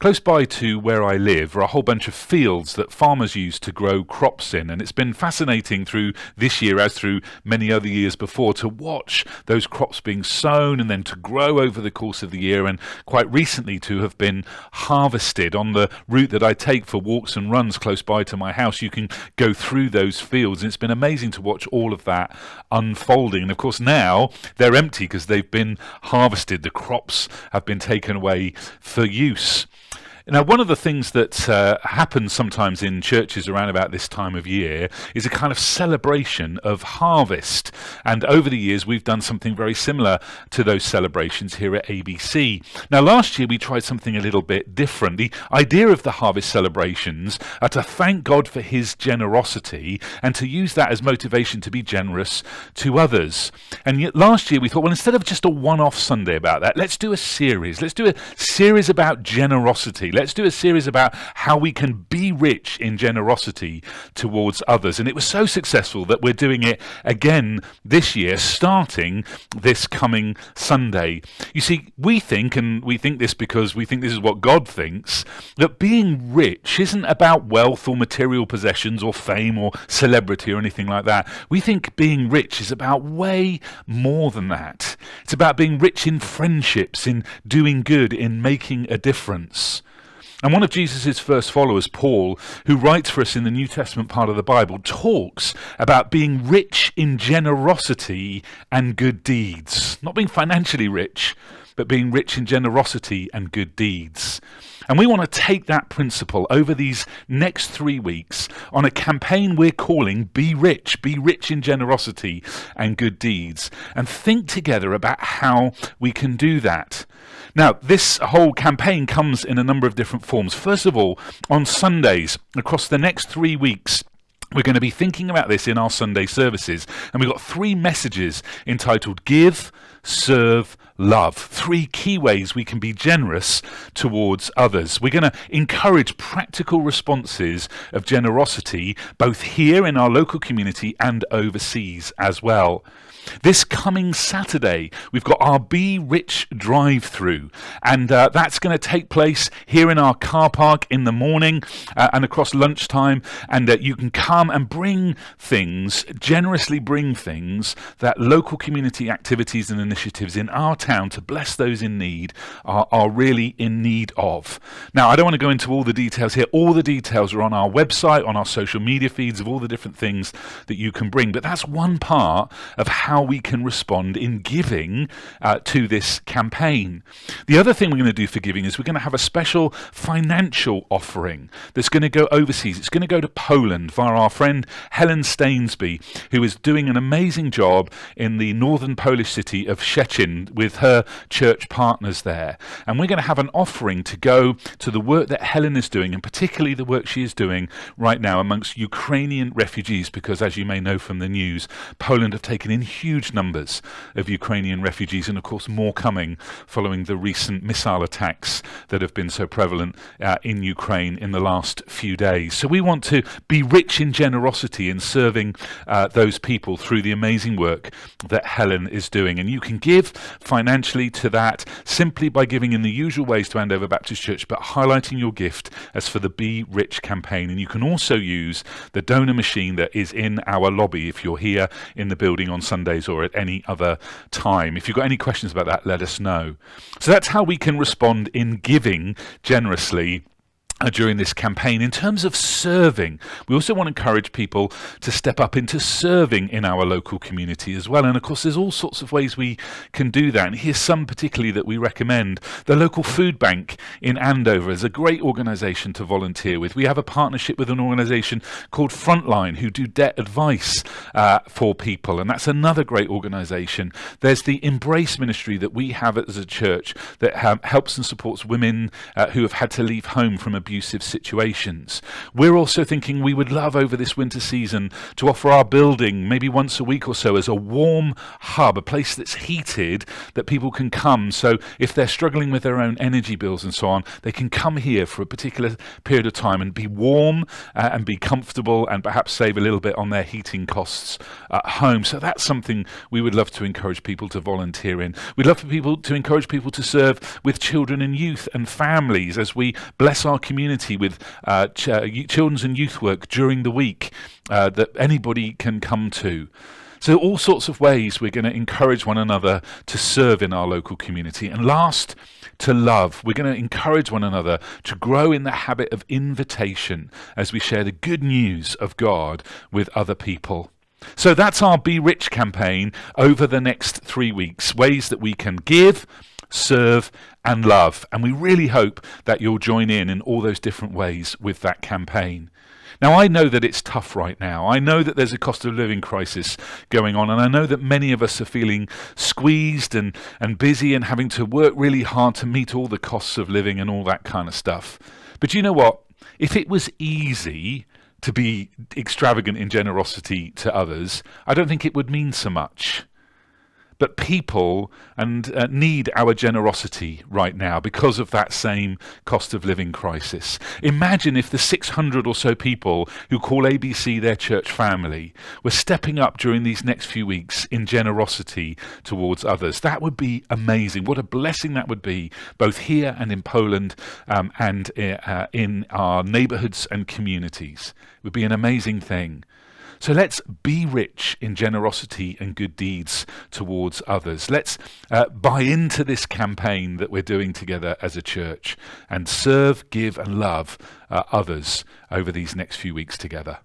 Close by to where I live are a whole bunch of fields that farmers use to grow crops in, and it's been fascinating through this year, as through many other years before, to watch those crops being sown and then to grow over the course of the year, and quite recently to have been harvested. On the route that I take for walks and runs close by to my house, you can go through those fields, and it's been amazing to watch all of that unfolding. And of course now they're empty because they've been harvested. The crops have been taken away for use. Now, one of the things that happens sometimes in churches around about this time of year is a kind of celebration of harvest. And over the years, we've done something very similar to those celebrations here at ABC. Now, last year, we tried something a little bit different. The idea of the harvest celebrations are to thank God for his generosity and to use that as motivation to be generous to others. And yet last year, we thought, well, instead of just a one-off Sunday about that, let's do a series. Let's do a series about generosity. Let's do a series about how we can be rich in generosity towards others. And it was so successful that we're doing it again this year, starting this coming Sunday. You see, we think, and we think this because we think this is what God thinks, that being rich isn't about wealth or material possessions or fame or celebrity or anything like that. We think being rich is about way more than that. It's about being rich in friendships, in doing good, in making a difference. And one of Jesus' first followers, Paul, who writes for us in the New Testament part of the Bible, talks about being rich in generosity and good deeds. Not being financially rich, but being rich in generosity and good deeds. And we want to take that principle over these next 3 weeks on a campaign we're calling Be Rich in Generosity and Good Deeds, and think together about how we can do that. Now, this whole campaign comes in a number of different forms. First of all, on Sundays, across the next 3 weeks, we're going to be thinking about this in our Sunday services. And we've got 3 messages entitled Give, Serve, Love. 3 key ways we can be generous towards others. We're going to encourage practical responses of generosity, both here in our local community and overseas as well. This coming Saturday, we've got our Be Rich drive-through, and that's going to take place here in our car park in the morning and across lunchtime, and you can come and bring things, generously bring things that local community activities and initiatives in our town to bless those in need are really in need of. Now, I don't want to go into all the details here. All the details are on our website, on our social media feeds of all the different things that you can bring, but that's one part of how we can respond in giving to this campaign. The other thing we're going to do for giving is we're going to have a special financial offering that's going to go overseas. It's going to go to Poland via our friend Helen Stainsby, who is doing an amazing job in the northern Polish city of Szczecin with her church partners there. And we're going to have an offering to go to the work that Helen is doing, and particularly the work she is doing right now amongst Ukrainian refugees, because as you may know from the news, Poland have taken in huge numbers of Ukrainian refugees, and of course more coming following the recent missile attacks that have been so prevalent in Ukraine in the last few days. So we want to be rich in generosity in serving those people through the amazing work that Helen is doing. And you can give financially to that simply by giving in the usual ways to Andover Baptist Church, but highlighting your gift as for the Be Rich campaign. And you can also use the donor machine that is in our lobby if you're here in the building on Sundays or at any other time. If you've got any questions about that, let us know. So that's how we can respond in giving generously during this campaign. In terms of serving, we also want to encourage people to step up into serving in our local community as well. And of course, there's all sorts of ways we can do that. And here's some particularly that we recommend. The local food bank in Andover is a great organisation to volunteer with. We have a partnership with an organisation called Frontline who do debt advice for people. And that's another great organisation. There's the Embrace ministry that we have as a church that helps and supports women who have had to leave home from abuse abusive situations. We're also thinking we would love over this winter season to offer our building maybe once a week or so as a warm hub, a place that's heated that people can come. So if they're struggling with their own energy bills and so on, they can come here for a particular period of time and be warm and be comfortable and perhaps save a little bit on their heating costs at home. So that's something we would love to encourage people to volunteer in. We'd love for people to encourage people to serve with children and youth and families as we bless our community with children's and youth work during the week that anybody can come to. So all sorts of ways we're going to encourage one another to serve in our local community. And last, to love. We're going to encourage one another to grow in the habit of invitation as we share the good news of God with other people. So that's our Be Rich campaign over the next 3 weeks. Ways that we can give, serve and love. And we really hope that you'll join in all those different ways with that campaign. Now, I know that it's tough right now. I know that there's a cost of living crisis going on, and I know that many of us are feeling squeezed and busy and having to work really hard to meet all the costs of living and all that kind of stuff. But you know what? If it was easy to be extravagant in generosity to others, I don't think it would mean so much. But people need our generosity right now because of that same cost of living crisis. Imagine if the 600 or so people who call ABC their church family were stepping up during these next few weeks in generosity towards others. That would be amazing. What a blessing that would be, both here and in Poland and in our neighborhoods and communities. It would be an amazing thing. So let's be rich in generosity and good deeds towards others. Let's buy into this campaign that we're doing together as a church and serve, give and love others over these next few weeks together.